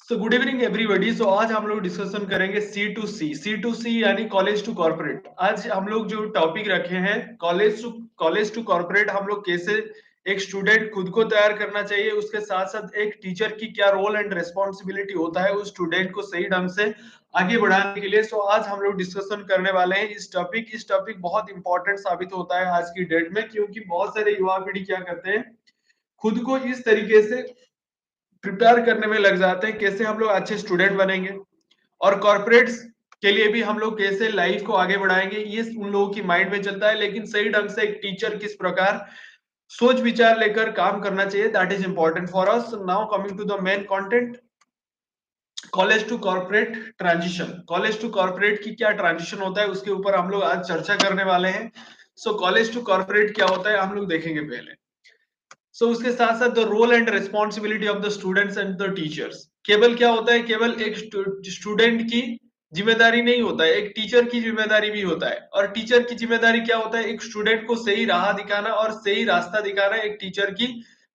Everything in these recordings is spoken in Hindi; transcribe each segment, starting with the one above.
सो गुड इवनिंग एवरीबॉडी। सो आज हम लोग डिस्कशन करेंगे सी टू सी यानी कॉलेज टू कॉर्पोरेट। आज हम लोग जो टॉपिक रखे हैं कॉलेज टू कॉर्पोरेट, हम लोग कैसे एक स्टूडेंट खुद को तैयार करना चाहिए, उसके साथ साथ एक टीचर की क्या रोल एंड रिस्पॉन्सिबिलिटी होता है उस स्टूडेंट को सही ढंग से आगे बढ़ाने के लिए। सो आज हम लोग डिस्कशन करने वाले हैं इस टॉपिक बहुत इंपॉर्टेंट साबित होता है आज की डेट में, क्योंकि बहुत सारे युवा पीढ़ी क्या करते हैं, खुद को इस तरीके से प्रिपेयर करने में लग जाते हैं कैसे हम लोग अच्छे स्टूडेंट बनेंगे और कॉर्पोरेट्स के लिए भी हम लोग कैसे लाइफ को आगे बढ़ाएंगे, ये उन लोगों की माइंड में चलता है। लेकिन सही ढंग से एक टीचर किस प्रकार सोच विचार लेकर काम करना चाहिए, that is important for us. Now coming to the main content, college to corporate transition. College to corporate की क्या ट्रांजिशन होता है उसके ऊपर हम लोग आज चर्चा करने वाले हैं। सो कॉलेज टू कॉर्पोरेट क्या होता है हम लोग देखेंगे पहले। उसके साथ साथ the role and responsibility of the students and the teachers. केवल क्या होता है, केवल एक स्टूडेंट की जिम्मेदारी नहीं होता है, एक टीचर की जिम्मेदारी भी होता है। और टीचर की जिम्मेदारी क्या होता है, एक स्टूडेंट को सही राह दिखाना और सही रास्ता दिखाना एक टीचर की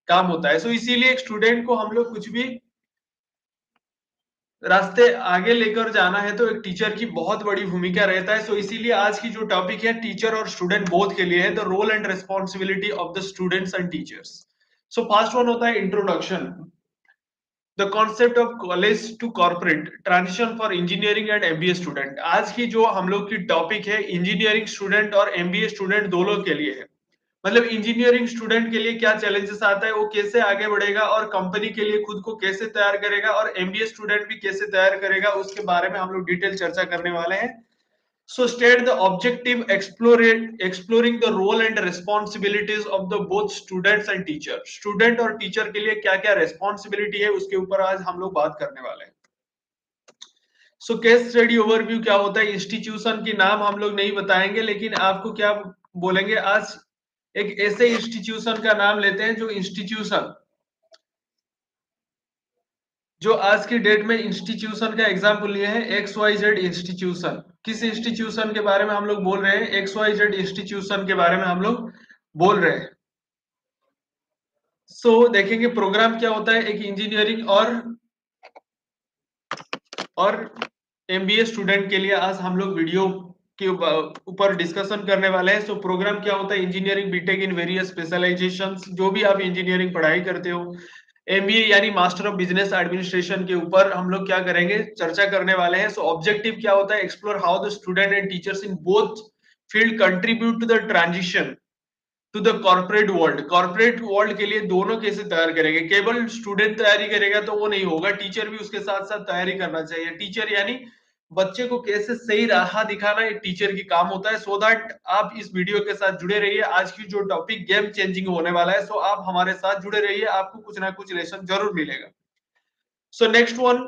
काम होता है। इसीलिए एक स्टूडेंट को हम लोग कुछ भी रास्ते आगे लेकर जाना है तो एक टीचर की बहुत बड़ी भूमिका रहता है। इसीलिए आज की जो टॉपिक है टीचर और स्टूडेंट बोथ के लिए है, the role and responsibility of the students and teachers. First one होता है introduction, the concept of college to corporate transition for engineering and MBA student. आज की जो हम लोग की टॉपिक है इंजीनियरिंग स्टूडेंट और एमबीए स्टूडेंट दोनों के लिए है। मतलब इंजीनियरिंग स्टूडेंट के लिए क्या चैलेंजेस आता है, वो कैसे आगे बढ़ेगा और कंपनी के लिए खुद को कैसे तैयार करेगा, और एमबीए स्टूडेंट भी कैसे तैयार करेगा, उसके बारे में हम लोग डिटेल चर्चा करने वाले हैं। State the objective, exploring the role and responsibilities of the both students and teacher। Student और टीचर के लिए क्या क्या रेस्पॉन्सिबिलिटी है उसके ऊपर आज हम लोग बात करने वाले हैं। केस स्टडी ओवरव्यू क्या होता है, इंस्टीट्यूशन की नाम हम लोग नहीं बताएंगे, लेकिन आपको क्या बोलेंगे आज, एक ऐसे इंस्टीट्यूशन का नाम लेते हैं जो आज की डेट में इंस्टीट्यूशन का एग्जाम्पल लिए हैं, एक्स वाई जेड इंस्टीट्यूशन। किस इंस्टीट्यूशन के बारे में हम लोग बोल रहे हैं, एक्स वाई जेड इंस्टीट्यूशन के बारे में हम लोग बोल रहे हैं। देखेंगे प्रोग्राम क्या होता है, एक इंजीनियरिंग और एमबीए स्टूडेंट के लिए आज हम लोग वीडियो के ऊपर डिस्कशन करने वाले हैं। प्रोग्राम क्या होता है, engineering BTech in various specialisations, जो भी आप इंजीनियरिंग पढ़ाई करते हो, एमबीए यानी मास्टर ऑफ बिजनेस एडमिनिस्ट्रेशन के ऊपर हम लोग क्या करेंगे, चर्चा करने वाले हैं। ऑब्जेक्टिव क्या होता है, explore how the student and teachers in both field contribute to the transition to the corporate world. Corporate world के लिए दोनों कैसे तैयार करेंगे, केवल स्टूडेंट तैयारी करेगा तो वो नहीं होगा, टीचर भी उसके साथ साथ तैयारी करना चाहिए। टीचर यानी बच्चे को कैसे सही राह दिखाना एक टीचर की काम होता है। दैट आप इस वीडियो के साथ जुड़े रहिए, आज की जो टॉपिक गेम चेंजिंग होने वाला है, आप हमारे साथ जुड़े रहिए, आपको कुछ ना कुछ लेसन जरूर मिलेगा। Next one,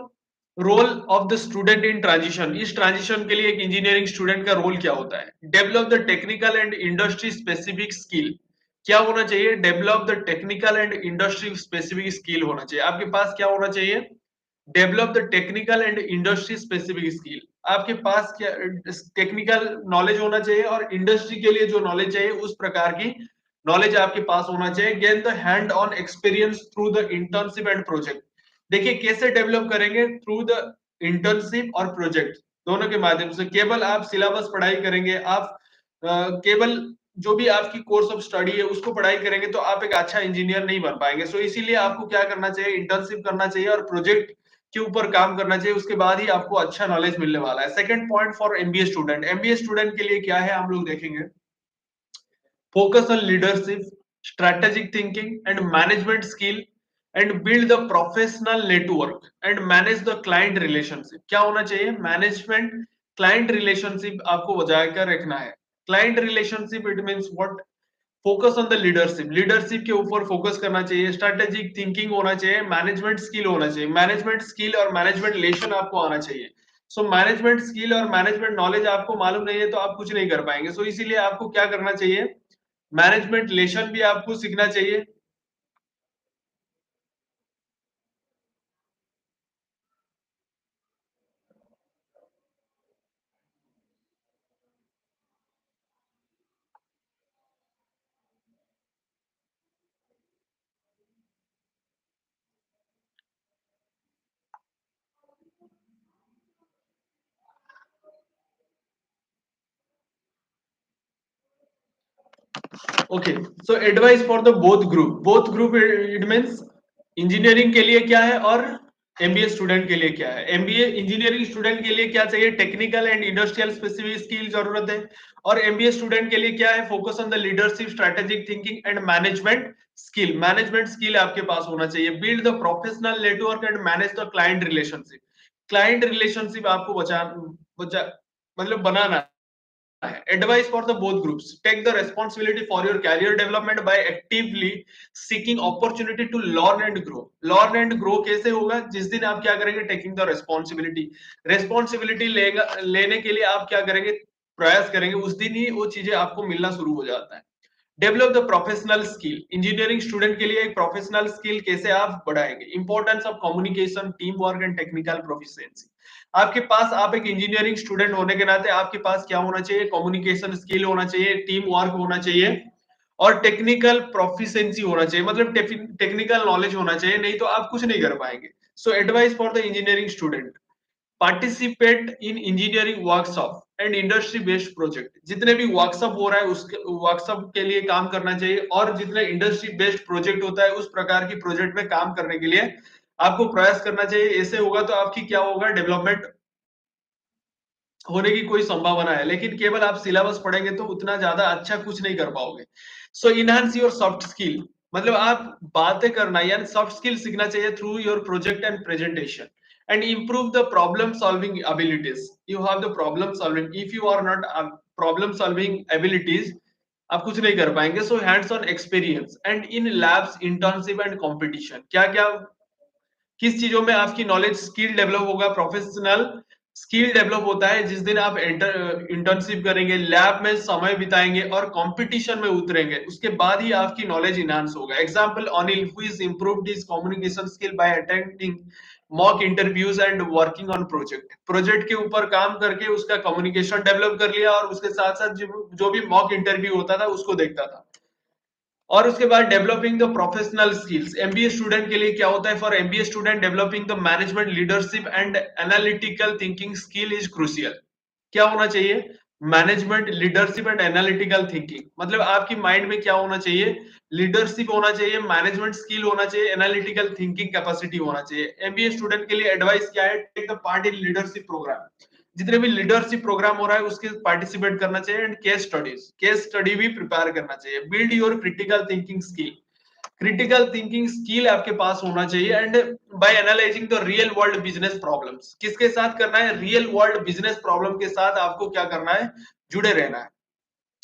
role of the student in transition. इस ट्रांजिशन के लिए एक इंजीनियरिंग स्टूडेंट का रोल क्या होता है, develop the technical and industry specific skill. क्या होना चाहिए, develop the technical and industry specific skill होना चाहिए। आपके पास क्या होना चाहिए, develop the technical and industry specific skill. आपके पास क्या टेक्निकल नॉलेज होना चाहिए और इंडस्ट्री के लिए जो नॉलेज चाहिए उस प्रकार की नॉलेज आपके पास होना चाहिए। Gain the hand on experience through the internship and project. देखिए कैसे डेवलप करेंगे, थ्रू द इंटर्नशिप और प्रोजेक्ट दोनों के माध्यम से। केवल आप सिलेबस पढ़ाई करेंगे, आप केवल जो भी आपकी कोर्स ऑफ स्टडी है उसको पढ़ाई करेंगे तो आप एक अच्छा इंजीनियर नहीं बन पाएंगे। इसीलिए आपको क्या करना चाहिए, इंटर्नशिप करना चाहिए और प्रोजेक्ट के ऊपर काम करना चाहिए, उसके बाद ही आपको अच्छा नॉलेज मिलने वाला है। Second point for MBA student, MBA student के लिए क्या है हम लोग देखेंगे, focus on leadership, strategic thinking and management skill and build the professional network and manage the client relationship। क्या होना चाहिए, मैनेजमेंट क्लाइंट रिलेशनशिप आपको बजाय कर रखना है। Client relationship it means what, focus on the leadership, leadership के ऊपर फोकस करना चाहिए, स्ट्रेटेजिक थिंकिंग होना चाहिए, मैनेजमेंट स्किल होना चाहिए। मैनेजमेंट स्किल और मैनेजमेंट रिलेशन आपको आना चाहिए। मैनेजमेंट स्किल और मैनेजमेंट नॉलेज आपको मालूम नहीं है तो आप कुछ नहीं कर पाएंगे। इसीलिए आपको क्या करना चाहिए, मैनेजमेंट लेशन भी आपको सीखना चाहिए। Okay, so advice for the both group it means engineering के लिए क्या है और एमबीए स्टूडेंट के लिए क्या है। एमबीए इंजीनियरिंग स्टूडेंट के लिए क्या चाहिए, technical and industrial specific skill जरूरत है। और एमबीए स्टूडेंट के लिए क्या है, focus on the leadership, strategic thinking and management skill आपके पास होना चाहिए। Build the professional network and manage the client relationship आपको बचा मतलब बनाना है। Advice for the both groups, take the responsibility for your career development by actively seeking opportunity to learn and grow कैसे होगा, जिस दिन आप क्या करेंगे, टेकिंग द रेस्पॉन्सिबिलिटी लेने के लिए आप क्या करेंगे, प्रयास करेंगे, उस दिन ही वो चीजें आपको मिलना शुरू हो जाता है। Develop the professional skill, engineering student के लिए एक प्रोफेशनल स्किल कैसे आप बढ़ाएंगे, importance of communication, team work and technical proficiency. आपके पास, आप एक इंजीनियरिंग स्टूडेंट होने के नाते आपके पास क्या होना चाहिए, कम्युनिकेशन स्किल होना चाहिए, टीम वर्क होना चाहिए और टेक्निकल प्रोफिशिएंसी होना चाहिए, मतलब टेक्निकल नॉलेज होना चाहिए, नहीं तो आप कुछ नहीं कर पाएंगे। So advice for the engineering student, participate in engineering workshop and industry based project, जितने भी वर्कशॉप हो रहा है उसके वर्कशॉप के लिए काम करना चाहिए, और जितने इंडस्ट्री बेस्ड प्रोजेक्ट होता है उस प्रकार की प्रोजेक्ट में काम करने के लिए आपको प्रयास करना चाहिए। ऐसे होगा तो आपकी क्या होगा, डेवलपमेंट होने की कोई संभावना है, लेकिन केवल आप सिलेबस पढ़ेंगे तो उतना ज्यादा अच्छा कुछ नहीं कर पाओगे। सो इनहांस योर सॉफ्ट स्किल, मतलब आप बातें करना यानी सॉफ्ट स्किल सीखना चाहिए through your project and presentation and improve the problem solving abilities. You have the problem solving, if you are not problem solving abilities आप कुछ नहीं कर पाएंगे। So hands on experience and in labs, internship and competition, क्या क्या किस चीजों में आपकी नॉलेज स्किल डेवलप होगा, प्रोफेशनल स्किल डेवलप होता है जिस दिन आप इंटर्नशिप करेंगे, लैब में समय बिताएंगे और कंपटीशन में उतरेंगे, उसके बाद ही आपकी नॉलेज इनहांस होगा। Example, Anil who is improved his communication skill by attending mock interviews and working on project के ऊपर काम करके उसका कम्युनिकेशन डेवलप कर लिया और उसके साथ साथ जो भी मॉक इंटरव्यू होता था उसको देखता था। और उसके बाद developing the professional skills, MBA student के लिए क्या होता है, for MBA student developing the management, leadership and analytical thinking skill is crucial. क्या होना चाहिए, management, leadership and analytical thinking, मतलब आपकी माइंड में क्या होना चाहिए, लीडरशिप होना चाहिए, मैनेजमेंट स्किल होना चाहिए, एनालिटिकल थिंकिंग कैपेसिटी होना चाहिए। एमबीए स्टूडेंट के लिए एडवाइस क्या है, take the part in leadership program, जितने भी लीडरशिप प्रोग्राम हो रहा है उसके पार्टिसिपेट करना चाहिए एंड केस स्टडी भी प्रिपेयर करना चाहिए। Build your critical thinking skill आपके पास होना चाहिए and by analysing the real world business problems, किसके साथ करना है, रियल वर्ल्ड बिजनेस प्रॉब्लम के साथ आपको क्या करना है, जुड़े रहना है।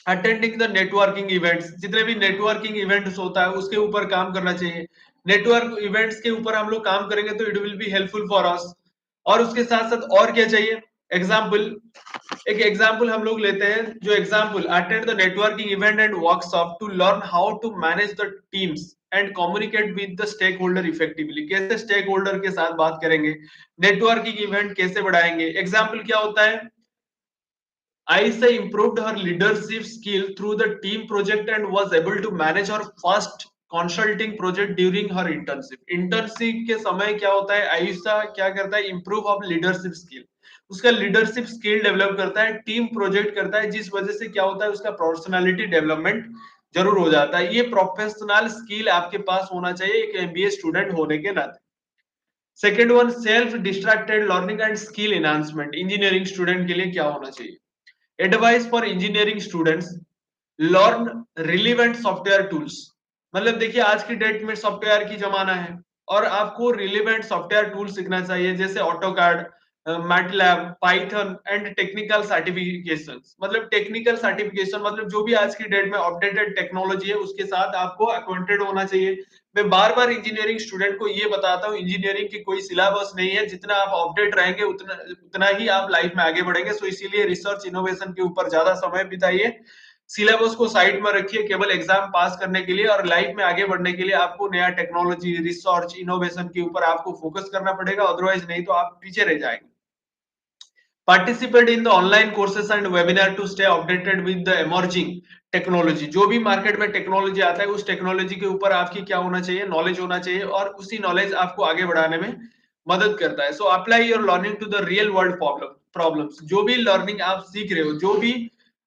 अटेंडिंग द नेटवर्किंग इवेंट्स, जितने भी नेटवर्किंग इवेंट्स होता है उसके ऊपर काम करना चाहिए। नेटवर्क इवेंट्स के ऊपर हम लोग काम करेंगे तो it will be helpful for us. और उसके साथ साथ और क्या चाहिए, एग्जाम्पल, एक एग्जाम्पल हम लोग लेते हैं, जो example, attend the networking event and workshop to learn how to manage the teams and communicate with the stakeholder effectively, कैसे स्टेक होल्डर के साथ बात करेंगे, नेटवर्किंग इवेंट कैसे बढ़ाएंगे। एग्जाम्पल क्या होता है, Aisha improved her leadership skill through the team project and was able to manage her first consulting project during her internship. Internship के समय क्या होता है, आयशा क्या करता है, improve of leadership skill, उसका लीडरशिप स्किल डेवलप करता है, टीम प्रोजेक्ट करता है, जिस वजह से क्या होता है, उसका पर्सनालिटी डेवलपमेंट जरूर हो जाता है। ये प्रोफेशनल स्किल आपके पास होना चाहिए एक एमबीए स्टूडेंट होने के नाते। Second one, self distracted learning and skill enhancement, engineering student के लिए क्या होना चाहिए, advice for engineering students, learn relevant software tools, मतलब देखिए आज की डेट में सॉफ्टवेयर की जमाना है और आपको रिलीवेंट सॉफ्टवेयर टूल सीखना चाहिए, जैसे AutoCAD, MATLAB, Python and technical certification, मतलब टेक्निकल सर्टिफिकेशन मतलब जो भी आज की डेट में अपडेटेड टेक्नोलॉजी है उसके साथ आपको अक्वेंटेड होना चाहिए। मैं बार बार इंजीनियरिंग स्टूडेंट को ये बताता हूँ, इंजीनियरिंग की कोई सिलेबस नहीं है, जितना आप अपडेट रहेंगे उतना ही आप लाइफ में आगे बढ़ेंगे। सो इसीलिए रिसर्च इनोवेशन के ऊपर ज्यादा समय बिताइए, सिलेबस को साइड में रखिए केवल एग्जाम पास करने के लिए, और लाइफ में आगे बढ़ने के लिए आपको नया टेक्नोलॉजी, रिसर्च, इनोवेशन के ऊपर आपको फोकस करना पड़ेगा, अदरवाइज नहीं तो आप पीछे रह जाएंगे। Participate in the online courses and webinar to stay updated with the emerging technology, जो भी मार्केट में टेक्नोलॉजी आता है उस टेक्नोलॉजी के ऊपर आपकी क्या होना चाहिए, नॉलेज होना चाहिए, और उसी नॉलेज आपको आगे बढ़ाने में मदद करता है। So apply your learning to the real world problems, जो भी लर्निंग आप सीख रहे हो, जो भी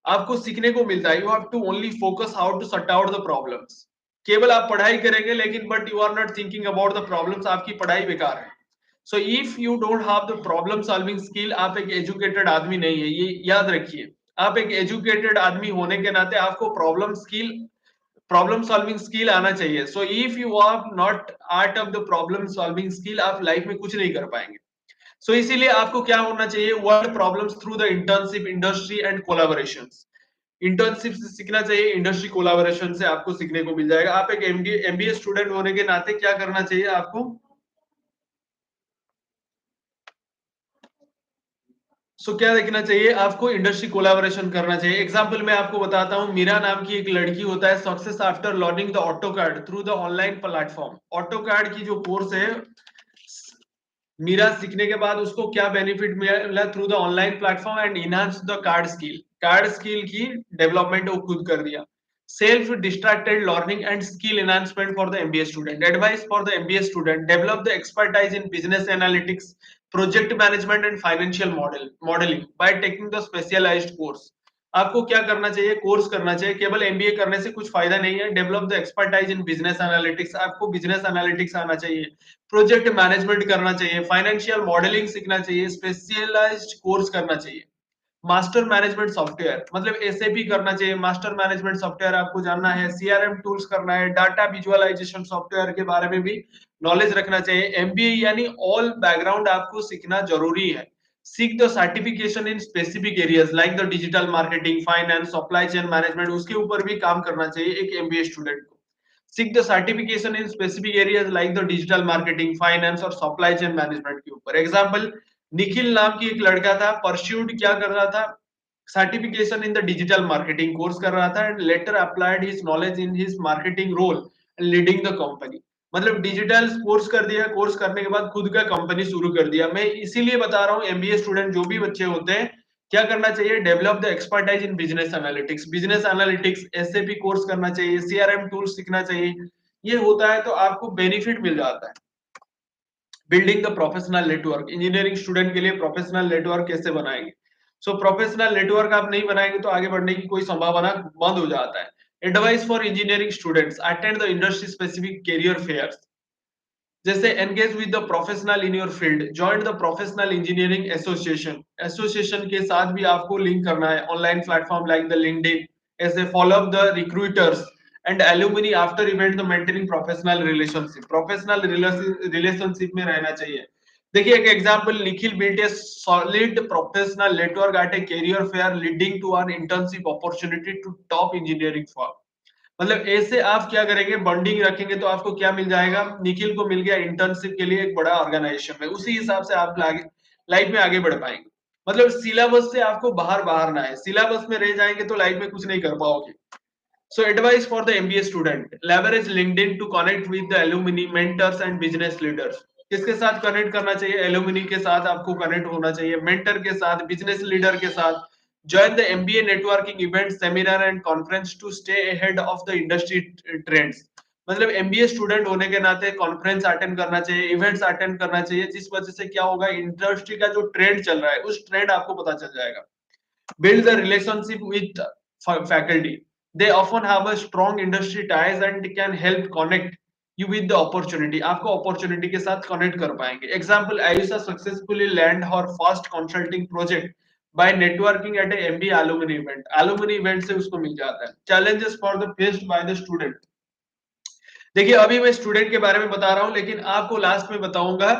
आपको सीखने को मिलता है। You have to only focus how to sort out the problems. केवल आप पढ़ाई करेंगे लेकिन but you are not thinking about the problems, आपकी पढ़ाई बेकार है। So if you don't have the problem solving skill, आप एक एजुकेटेड आदमी नहीं है, ये याद रखिए। आप एक एजुकेटेड आदमी होने के नाते आपको प्रॉब्लम सॉल्विंग स्किल आना चाहिए। So if you are not art of the problem solving skill, आप लाइफ में कुछ नहीं कर पाएंगे। सो इसीलिए आपको क्या होना चाहिए, world problems through the internship, industry and collaborations. Internship से सीखना चाहिए, इंडस्ट्री कोलैबोरेशन से आपको सीखने को मिल जाएगा। आप एक एमबीए स्टूडेंट होने के नाते क्या करना चाहिए आपको, क्या देखना चाहिए आपको, इंडस्ट्री कोलैबोरेशन करना चाहिए। एग्जांपल मैं आपको बताता हूं, मीरा नाम की एक लड़की होता है, success after learning the AutoCAD through the online platform. AutoCAD की जो कोर्स है, मीरा सीखने के बाद उसको क्या बेनिफिट मिला through the online platform and enhance the card skill की डेवलपमेंट वो खुद कर दिया। Self distracted learning and skill enhancement for the MBA student. Advice for the MBA student, develop the expertise in business analytics, project management and financial modelling by taking the specialised course. आपको क्या करना चाहिए, कोर्स करना चाहिए। केवल एमबीए करने से कुछ फायदा नहीं है। Develop the expertise in business analytics, आपको बिजनेस एनालिटिक्स आना चाहिए, प्रोजेक्ट मैनेजमेंट करना चाहिए, फाइनेंशियल मॉडलिंग सीखना चाहिए, स्पेशलाइज्ड कोर्स करना चाहिए। मास्टर मैनेजमेंट सॉफ्टवेयर मतलब एसएपी करना चाहिए। मास्टर मैनेजमेंट सॉफ्टवेयर आपको जानना है, सीआरएम टूल्स करना है, डाटा विजुअलाइजेशन सॉफ्टवेयर के बारे में भी नॉलेज रखना चाहिए। एमबीए यानी ऑल बैकग्राउंड आपको सीखना जरूरी है। सीख the certification in specific areas like the digital marketing, finance, supply chain management, उसके ऊपर भी काम करना चाहिए एक एमबीए स्टूडेंट को। सीख the certification in specific areas like the digital marketing, finance और सप्लाई चेन मैनेजमेंट के ऊपर। एग्जांपल, निखिल नाम की एक लड़का था, परस्यूड क्या कर रहा था, certification in the digital marketing course कर रहा था and later applied his knowledge in his marketing role and leading the company. मतलब डिजिटल कोर्स कर दिया, कोर्स करने के बाद खुद का कंपनी शुरू कर दिया। मैं इसीलिए बता रहा हूँ एमबीए स्टूडेंट जो भी बच्चे होते हैं, क्या करना चाहिए, develop the expertise in business analytics SAP course करना चाहिए, सीआरएम टूल्स सीखना चाहिए। ये होता है तो आपको बेनिफिट मिल जाता है। Building the professional network, engineering student के लिए प्रोफेशनल नेटवर्क कैसे बनाएंगे। प्रोफेशनल नेटवर्क आप नहीं बनाएंगे तो आगे बढ़ने की कोई संभावना बंद हो जाता है। Advice for engineering students, attend the industry specific career fairs. जैसे engage with the professional in your field, join the professional engineering association के साथ भी आपको लिंक करना है। Online platform like the LinkedIn, ऐसे follow up the recruiters and alumni after event, the maintaining professional relationship में रहना चाहिए। देखिए एक एग्जांपल, Nikhil built a solid professional network at a career fair leading to N internship opportunity to top engineering firm. मतलब ऐसे आप क्या करेंगे, बॉन्डिंग रखेंगे तो आपको क्या मिल जाएगा, निखिल को मिल गया इंटर्नशिप के लिए एक बड़ा ऑर्गेनाइजेशन में, उसी हिसाब से आप लाइफ में आगे बढ़ पाएंगे। मतलब सिलेबस से आपको बाहर बाहर ना है, सिलेबस में रह जाएंगे तो लाइफ में कुछ नहीं कर पाओगे। So advice for the MBA student, leverage LinkedIn to connect with the alumni, mentors and business leaders. किसके साथ कनेक्ट करना चाहिए, एलुमनी के साथ आपको कनेक्ट होना चाहिए, मेंटर के साथ, बिजनेस लीडर के साथ। Join the MBA networking event, seminar and conference to stay ahead of the industry trends। मतलब एमबीए स्टूडेंट होने के नाते कॉन्फ्रेंस अटेंड करना चाहिए, इवेंट्स अटेंड करना चाहिए, जिस वजह से क्या होगा, इंडस्ट्री का जो ट्रेंड चल रहा है उस ट्रेंड आपको पता चल जाएगा। Build the relationship with faculty, they often have a strong industry ties and can help connect you with the opportunity, आपको opportunity के साथ connect कर पाएंगे। Example, Ayusa successfully land her first consulting project by networking at a MBA alumni event से उसको मिल जाता है। Challenges for the faced by the student, देखिए अभी मैं स्टूडेंट के बारे में बता रहा हूं लेकिन आपको लास्ट में बताऊंगा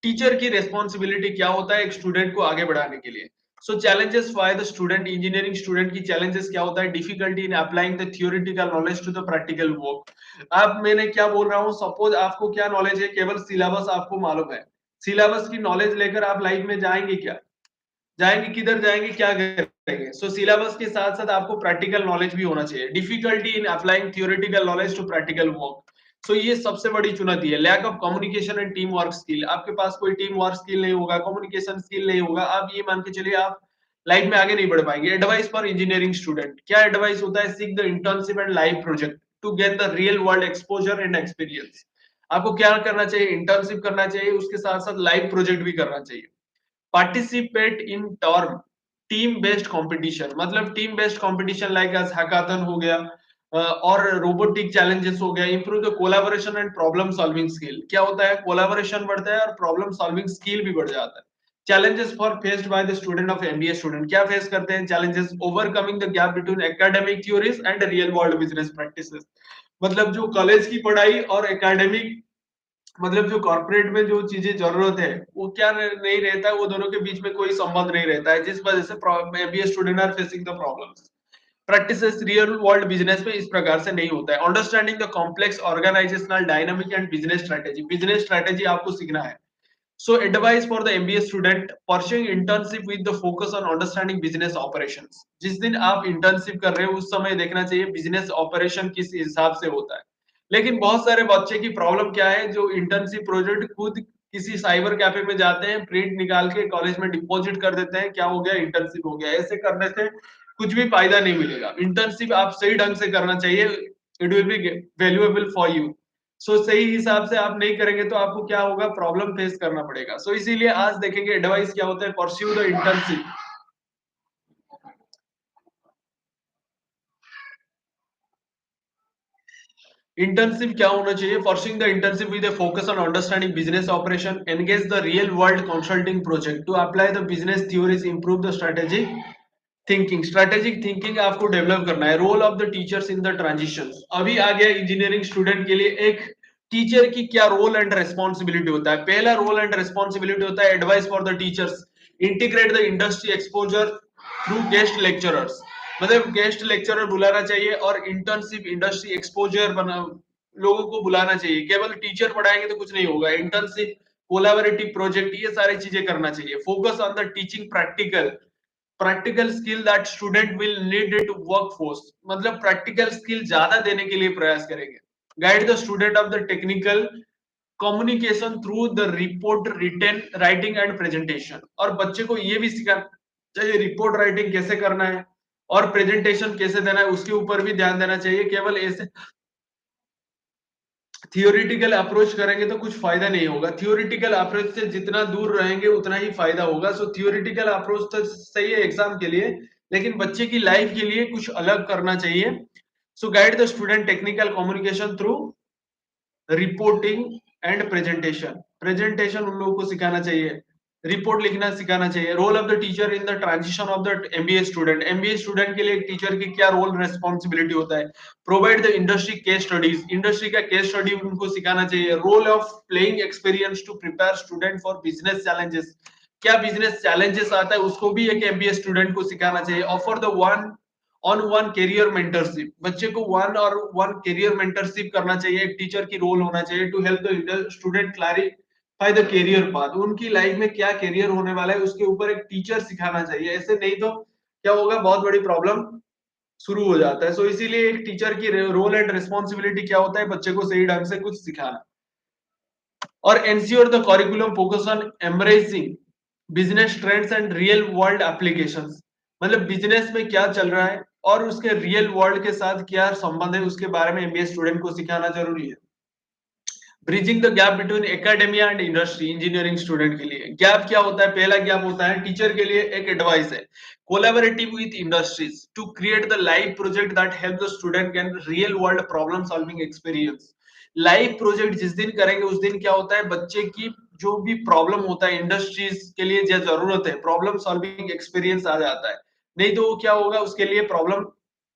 टीचर की रिस्पॉन्सिबिलिटी क्या होता है एक स्टूडेंट को आगे बढ़ाने के लिए। Challenges for the student, engineering student की चैलेंजेस क्या होता है, difficulty in applying the theoretical knowledge to the practical work. अब मैंने क्या बोल रहा हूँ, सपोज आपको क्या नॉलेज है, केवल सिलेबस आपको मालूम है, सिलेबस की नॉलेज लेकर आप लाइफ में जाएंगे क्या, जाएंगे किधर जाएंगे, क्या करेंगे। सिलेबस के साथ साथ आपको प्रैक्टिकल नॉलेज भी होना चाहिए। Difficulty in applying theoretical knowledge to practical work, ये सबसे बड़ी चुनौती है। Lack of communication and team work skill, आपके पास कोई टीम वर्क स्किल नहीं होगा, कम्युनिकेशन स्किल नहीं होगा, आप ये मान के चलिए आप लाइफ में आगे नहीं बढ़ पाएंगे। एडवाइस फॉर इंजीनियरिंग स्टूडेंट, क्या एडवाइस होता है, seek the internship and live project to get the real world exposure and experience. आपको क्या करना चाहिए, इंटर्नशिप करना चाहिए, उसके साथ साथ लाइव प्रोजेक्ट भी करना चाहिए। Participate in term, team based competition, मतलब team based competition like as hackathon हो गया, और रोबोटिक चैलेंजेस हो गया। Improve the collaboration and problem solving skill. क्या होता है, कोलैबोरेशन बढ़ता है और प्रॉब्लम सॉल्विंग स्किल भी बढ़ जाता है। challenges for faced by the student of MBA student, क्या फेस करते हैं challenges? Overcoming the gap between academic theories and real world business practices. मतलब जो कॉलेज की पढ़ाई और एकेडमिक, मतलब जो कॉर्पोरेट में जो चीजें जरूरत है वो क्या नहीं रहता है, वो दोनों के बीच में कोई संबंध नहीं रहता है, जिस वजह से MBA student are facing the problems. Practices real world business में इस प्रकार से नहीं होता है। Understanding the complex organisational dynamic and business strategy आपको सीखना है। So advice for the MBA student pursuing internship with the focus on understanding business operations। जिस दिन आप इंटर्नशिप कर रहे हो उस समय देखना चाहिए बिजनेस ऑपरेशन किस हिसाब से होता है। लेकिन बहुत सारे बच्चे की प्रॉब्लम क्या है, जो इंटर्नशिप प्रोजेक्ट खुद किसी साइबर कैफे में जाते हैं, प्रिंट निकाल के कॉलेज में डिपॉजिट कर देते हैं, क्या हो गया, इंटर्नशिप हो गया। ऐसे करने से कुछ भी फायदा नहीं मिलेगा। इंटर्नशिप आप सही ढंग से करना चाहिए, it will be valuable for you. So सही हिसाब से आप नहीं करेंगे तो आपको क्या होगा, प्रॉब्लम फेस करना पड़ेगा। सो इसीलिए आज देखेंगे एडवाइस क्या होता है, परस्यू द इंटर्नशिप। इंटर्नशिप क्या होना चाहिए, pursuing the internship with a focus on understanding business operation, engage the real world consulting project to apply the business theories, improve the strategic thinking. Strategic thinking आपको डेवलप करना है। Role of the teachers in the transition. अभी आ गया इंजीनियरिंग स्टूडेंट के लिए एक टीचर की क्या रोल एंड रेस्पॉन्सिबिलिटी होता है। पहला रोल एंड रेस्पॉन्सिबिलिटी होता है advice for the teachers, integrate the industry exposure through guest lecturers. मतलब गेस्ट लेक्चरर बुलाना चाहिए और इंटर्नशिप इंडस्ट्री एक्सपोजर बना लोगों को बुलाना चाहिए। केवल टीचर पढ़ाएंगे तो कुछ नहीं होगा। इंटर्नशिप, कोलैबोरेटिव प्रोजेक्ट, ये सारी चीजें करना चाहिए। Focus on the teaching practical skill that student will need it workforce. मतलब प्रैक्टिकल स्किल ज्यादा देने के लिए प्रयास करेंगे। Guide the student of the technical communication through the report written writing and presentation. और बच्चे को ये भी सिखाना चाहिए रिपोर्ट राइटिंग कैसे करना है और प्रेजेंटेशन कैसे देना है, उसके ऊपर भी ध्यान देना चाहिए। केवल ऐसे थियोरिटिकल अप्रोच करेंगे तो कुछ फायदा नहीं होगा। थियोरिटिकल अप्रोच से जितना दूर रहेंगे उतना ही फायदा होगा। सो थियोरिटिकल अप्रोच तो सही है एग्जाम के लिए, लेकिन बच्चे की लाइफ के लिए कुछ अलग करना चाहिए। So guide the student technical communication through reporting and presentation उन लोगों को सिखाना चाहिए, रिपोर्ट लिखना सिखाना चाहिए। Role of the teacher in the transition of the MBA student के लिए एक टीचर की क्या रोल रेस्पॉन्सिबिलिटी होता है। Provide the industry case studies, industry का केस स्टडी उनको सिखाना चाहिए। Role of playing experience to prepare student for business challenges, क्या बिजनेस चैलेंजेस आता है उसको भी एक एमबीए स्टूडेंट को सिखाना चाहिए। Offer the one on one career mentorship, बच्चे को वन करियर मेंटरशिप करना चाहिए। एक टीचर की रोल होना चाहिए to help the student clarify the career path. उनकी लाइफ में क्या करियर होने वाला है उसके ऊपर एक टीचर सिखाना चाहिए। ऐसे नहीं तो क्या होगा, बहुत बड़ी प्रॉब्लम शुरू हो जाता है। सो इसीलिए एक टीचर की रोल एंड रिस्पॉन्सिबिलिटी क्या होता है, बच्चे को सही ढंग से कुछ सिखाना। और ensure the curriculum focus on embracing business trends and real world applications. मतलब बिजनेस में क्या चल रहा है और उसके रियल वर्ल्ड के साथ क्या संबंध है उसके बारे में एमबीए स्टूडेंट को सिखाना जरूरी है। Bridging the gap between academia and industry, engineering student के लिए गैप क्या होता है, पहला गैप होता है टीचर के लिए एक एडवाइस है, collaborative with industries to create the live project that help the student can real world problem solving experience. Live project जिस दिन करेंगे उस दिन क्या होता है, बच्चे की जो भी प्रॉब्लम होता है इंडस्ट्रीज के लिए जो जरूरत है, प्रॉब्लम सॉल्विंग एक्सपीरियंस आ जाता है। नहीं तो वो क्या होगा, उसके लिए प्रॉब्लम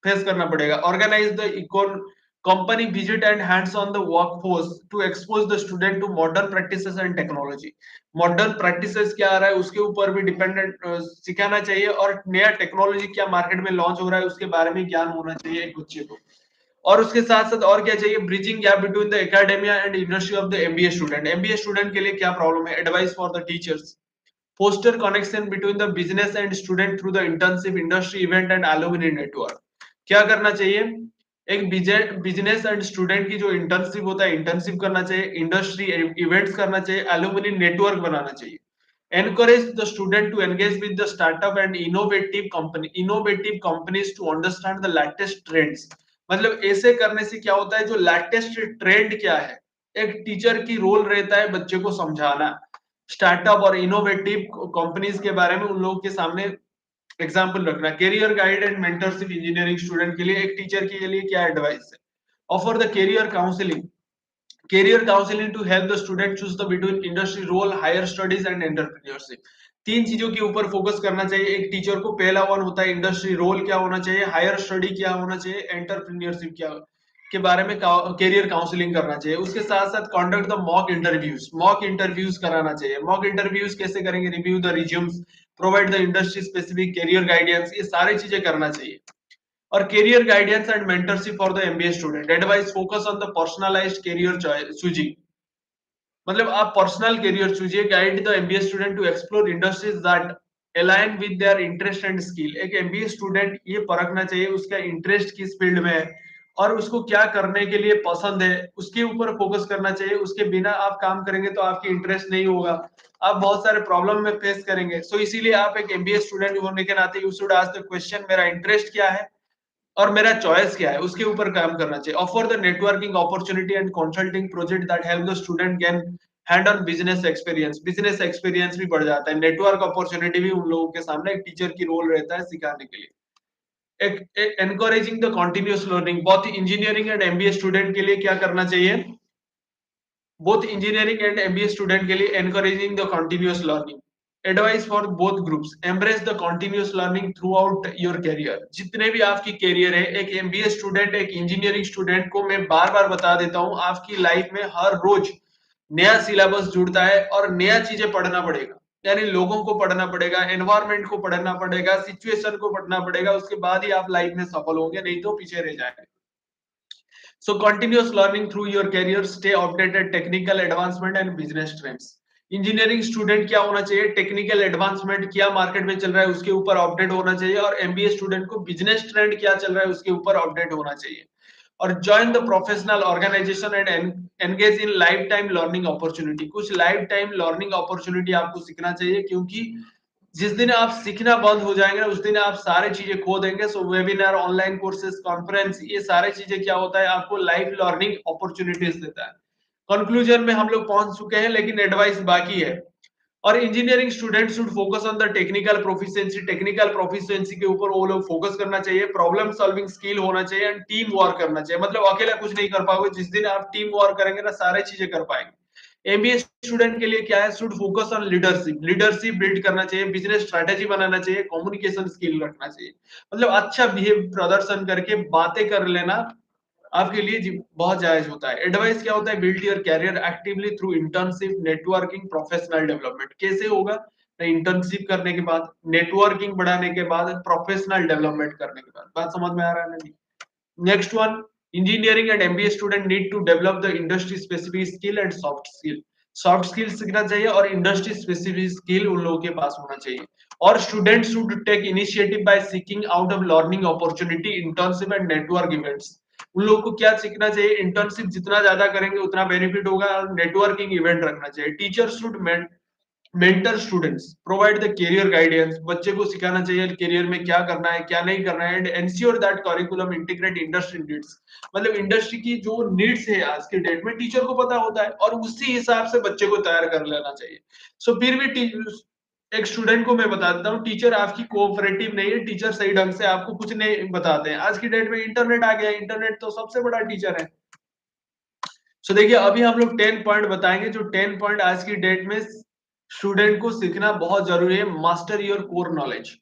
फेस करना पड़ेगा। ऑर्गेनाइज द इकोन company visit and hands on the workforce to expose the student to modern practices and technology। Modern practices क्या आ रहा है उसके ऊपर भी डिपेंडेंट सिखाना चाहिए, और नया टेक्नोलॉजी क्या मार्केट में लॉन्च हो रहा है उसके बारे में ज्ञान होना चाहिए एक बच्चे को। और उसके साथ साथ और क्या चाहिए, bridging gap between the academia and industry of the MBA student. MBA student के लिए क्या प्रॉब्लम है, advice for the teachers, foster connection between the business and student through the internship industry event and alumni network. क्या करना चाहिए, एक बिजनेस एंड स्टूडेंट की जो इंटर्नशिप होता है इंटर्नशिप करना चाहिए, इंडस्ट्री इवेंट्स करना चाहिए, एलुमनी नेटवर्क बनाना चाहिए। encourage the student to engage with the startup and innovative companies to understand the latest trends। मतलब ऐसे करने से क्या होता है, जो लेटेस्ट ट्रेंड क्या है, एक टीचर की रोल रहता है बच्चे को समझाना। स्टार्टअप और इनोवेटिव कंपनीज के बारे में उन लोगों के सामने एग्जाम्पल रखना। Career guide and mentorship engineering student के लिए, एक टीचर के लिए क्या एडवाइस है? Offer the career counselling, career counseling to help the student choose the between industry role, higher studies and entrepreneurship। तीन चीजों के ऊपर फोकस करना चाहिए एक टीचर को। पहला वन होता है इंडस्ट्री रोल क्या होना चाहिए, हायर स्टडी क्या होना चाहिए, एंटरप्रेन्योरशिप क्या के बारे में कैरियर काउंसलिंग करना चाहिए। उसके साथ साथ conduct the mock interviews, mock interviews कराना चाहिए। मॉक इंटरव्यूज कैसे करेंगे? Review the resumes, provide the industry specific career guidance, ये सारी चीजें करना चाहिए। और career guidance and mentorship for the MBA student, advice focus on the personalized career choosing, मतलब आप पर्सनल करियर चूजिए, guide the MBA student to explore industries that align with their interest and skill. एक एमबीए स्टूडेंट ये परखना चाहिए उसका इंटरेस्ट किस फील्ड में है और उसको क्या करने के लिए पसंद है, उसके ऊपर फोकस करना चाहिए। उसके बिना आप काम करेंगे तो आपकी इंटरेस्ट नहीं होगा, आप बहुत सारे प्रॉब्लम में फेस करेंगे। सो इसीलिए आप एक एमबीए स्टूडेंट होने के नाते you should ask the question, मेरा इंटरेस्ट क्या है और मेरा चॉइस क्या है, उसके ऊपर काम करना चाहिए। Offer the networking opportunity and consulting project that help the student gain hand on business experience, business experience भी बढ़ जाता है। नेटवर्क अपॉर्चुनिटी भी उन लोगों के सामने एक टीचर की रोल रहता है सिखाने के लिए। एक एनकरेजिंग द कंटिन्यूअस लर्निंग, बहुत इंजीनियरिंग एंड एमबीए स्टूडेंट के लिए क्या करना चाहिए? Both engineering and MBA student के लिए encouraging the continuous learning, advice for both groups, embrace the continuous learning throughout your career. जितने भी आपकी कैरियर है, एक एमबीए स्टूडेंट एक इंजीनियरिंग स्टूडेंट को मैं बार बार बता देता हूँ, आपकी लाइफ में हर रोज नया सिलेबस जुड़ता है और नया चीजें पढ़ना पड़ेगा। यानी लोगों को पढ़ना पड़ेगा, एनवायरमेंट को पढ़ना पड़ेगा, सिचुएशन को पढ़ना पड़ेगा, उसके बाद ही आप लाइफ में सफल होंगे, नहीं तो पीछे रह जाएंगे। So continuous learning through your career, stay updated, technical advancement and business trends। Engineering student क्या होना चाहिए? टेक्निकल एडवांसमेंट क्या मार्केट में चल रहा है उसके ऊपर अपडेट होना चाहिए, और एमबीए स्टूडेंट को बिजनेस ट्रेंड क्या चल रहा है उसके ऊपर अपडेट होना चाहिए। और join the professional organisation and engage in lifetime learning opportunity. कुछ लाइफ टाइम लर्निंग अपॉर्चुनिटी आपको सीखना चाहिए, क्योंकि जिस दिन आप सीखना बंद हो जाएंगे उस दिन आप सारी चीजें खो देंगे। सो वेबिनार, ऑनलाइन कोर्सेज, कॉन्फ्रेंस, ये सारी चीजें क्या होता है, आपको लाइफ लर्निंग अपॉर्चुनिटीज देता है। कंक्लूजन में हम लोग पहुंच चुके हैं, लेकिन एडवाइस बाकी है। और engineering student should focus on the technical proficiency, technical proficiency के ऊपर वो लोग फोकस करना चाहिए। प्रॉब्लम सॉल्विंग स्किल होना चाहिए एंड टीम वर्क करना चाहिए, मतलब अकेला कुछ नहीं कर पाओगे, जिस दिन आप टीम वर्क करेंगे ना सारी चीजें कर पाएंगे। एमबीए स्टूडेंट के लिए क्या है? Should focus on leadership, leadership build करना चाहिए, बिजनेस स्ट्रेटेजी बनाना चाहिए, कम्युनिकेशन स्किल रखना चाहिए, मतलब अच्छा बिहेव प्रदर्शन करके बातें कर लेना आपके लिए बहुत जायज होता है। एडवाइस क्या होता है? Build your career actively through internship, networking, professional development. कैसे होगा? इंटर्नशिप करने के बाद, नेटवर्किंग बढ़ाने के बाद, प्रोफेशनल डेवलपमेंट करने के बाद। बात समझ में आ रहा है ना? Next one, engineering and MBA student need to develop the industry specific skill and soft skill। Soft skill सीखना चाहिए और इंडस्ट्री स्पेसिफिक स्किल उन लोगों के पास होना चाहिए। और student should take initiative by seeking out of learning opportunity, internship and network events. उन लोगों को क्या सीखना चाहिए? इंटर्नशिप जितना ज्यादा करेंगे उतना बेनिफिट होगा, और नेटवर्किंग इवेंट रखना चाहिए। Teacher should mentor students, provide the career guidance. बच्चे को सिखाना चाहिए करियर में क्या करना है क्या नहीं करना है, and ensure that curriculum integrate industry needs. मतलब इंडस्ट्री की जो नीड्स है आज के डेट में टीचर को पता होता है, और उसी हिसाब से बच्चे को तैयार कर लेना चाहिए। सो फिर भी एक स्टूडेंट को मैं बता देता हूँ, टीचर आपकी कोऑपरेटिव नहीं है, टीचर सही ढंग से आपको कुछ नहीं बताते हैं। आज की डेट में इंटरनेट आ गया, इंटरनेट तो सबसे बड़ा टीचर है। सो देखिए अभी हम लोग 10 पॉइंट बताएंगे, जो 10 पॉइंट आज की डेट में स्टूडेंट को सीखना बहुत जरूरी है। मास्टर योर कोर नॉलेज,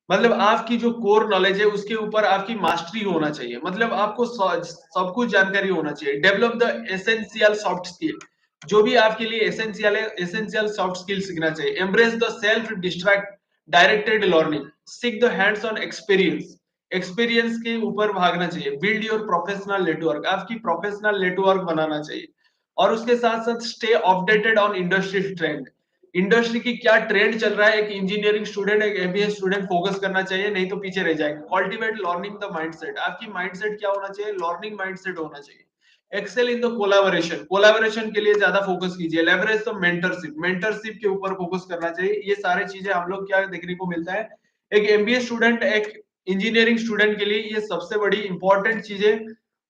मतलब आपकी जो कोर नॉलेज है उसके ऊपर आपकी मास्टरी होना चाहिए, मतलब आपको सब कुछ जानकारी होना चाहिए। Develop the essential soft skill, जो भी आपके लिए एसेंशियल है, एसेंशियल सॉफ्ट स्किल सीखना चाहिए। Embrace the self distract directed learning, seek the hands on experience, experience के ऊपर भागना चाहिए। बिल्ड योर प्रोफेशनल नेटवर्क, आपकी प्रोफेशनल नेटवर्क बनाना चाहिए। और उसके साथ साथ stay updated on industry trend, industry की क्या ट्रेंड चल रहा है, एक इंजीनियरिंग स्टूडेंट, एक एमबीए स्टूडेंट फोकस करना चाहिए, नहीं तो पीछे रह जाएंगे। कल्टीवेट लर्निंग द माइंडसेट, आपकी माइंडसेट क्या होना चाहिए? लर्निंग माइंडसेट होना चाहिए। Excel in the collaboration, collaboration के लिए ज्यादा फोकस कीजिए। लेवरेज द मेंटरशिप, मेंटरशिप के ऊपर फोकस करना चाहिए। ये सारी चीजें हम लोग क्या देखने को मिलता है, एक एमबीए स्टूडेंट एक इंजीनियरिंग स्टूडेंट के लिए ये सबसे बड़ी इंपॉर्टेंट चीजें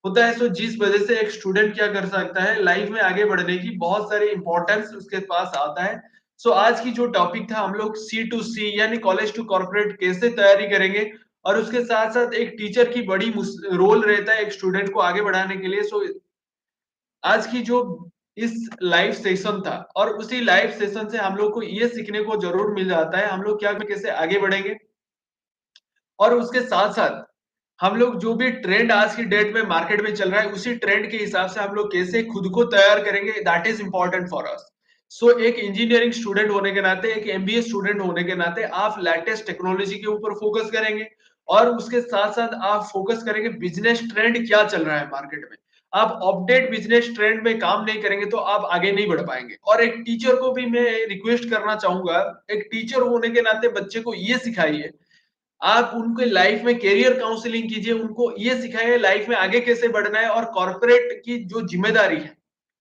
होता है। सो जिस वजह से एक स्टूडेंट क्या कर सकता है लाइफ में आगे बढ़ने की, बहुत सारी इंपॉर्टेंस उसके पास आता है। सो आज की जो टॉपिक था हम लोग सी टू सी यानी कॉलेज टू कॉर्पोरेट कैसे तैयारी करेंगे और उसके साथ साथ एक टीचर की बड़ी रोल रहता है एक स्टूडेंट को आगे बढ़ाने के लिए। सो आज की जो इस लाइव सेशन था और उसी लाइव सेशन से हम लोग को ये सीखने को जरूर मिल जाता है हम लोग क्या कैसे आगे बढ़ेंगे और उसके साथ साथ हम लोग जो भी ट्रेंड आज की डेट में मार्केट में चल रहा है उसी ट्रेंड के हिसाब से हम लोग कैसे खुद को तैयार करेंगे, that is important for us. So एक इंजीनियरिंग स्टूडेंट होने के नाते, एक एमबीए स्टूडेंट होने के नाते आप लेटेस्ट टेक्नोलॉजी के ऊपर फोकस करेंगे और उसके साथ साथ आप फोकस करेंगे बिजनेस ट्रेंड क्या चल रहा है मार्केट में। आप अपडेट बिजनेस ट्रेंड में काम नहीं करेंगे तो आप आगे नहीं बढ़ पाएंगे। और एक टीचर को भी मैं रिक्वेस्ट करना चाहूंगा, एक टीचर होने के नाते बच्चे को ये सिखाइए, आप उनके लाइफ में करियर काउंसलिंग कीजिए, उनको ये सिखाइए लाइफ में आगे कैसे बढ़ना है और कॉर्पोरेट की जो जिम्मेदारी है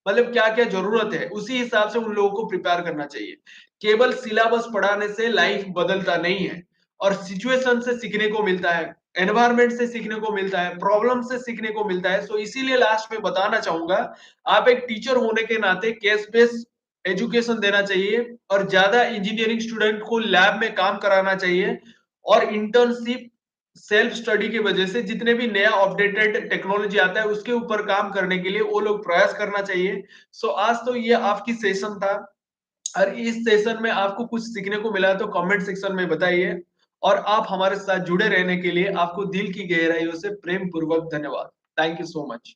मतलब क्या क्या जरूरत है उसी हिसाब से उन लोगों को प्रिपेयर करना चाहिए। केवल सिलेबस पढ़ाने से लाइफ बदलता नहीं है और सिचुएशन से सीखने को मिलता है, एनवायरमेंट से सीखने को मिलता है, प्रॉब्लम से सीखने को मिलता है। सो इसीलिए लास्ट में बताना चाहूंगा, आप एक टीचर होने के नाते केस बेस्ड एजुकेशन देना चाहिए और ज्यादा इंजीनियरिंग स्टूडेंट को लैब में काम कराना चाहिए और इंटर्नशिप सेल्फ स्टडी की वजह से जितने भी नया अपडेटेड टेक्नोलॉजी आता है उसके ऊपर काम करने के लिए वो लोग प्रयास करना चाहिए। सो आज तो ये आपकी सेशन था और इस सेशन में आपको कुछ सीखने को मिला तो कमेंट सेक्शन में बताइए और आप हमारे साथ जुड़े रहने के लिए आपको दिल की गहराइयों से प्रेम पूर्वक धन्यवाद। Thank you so much.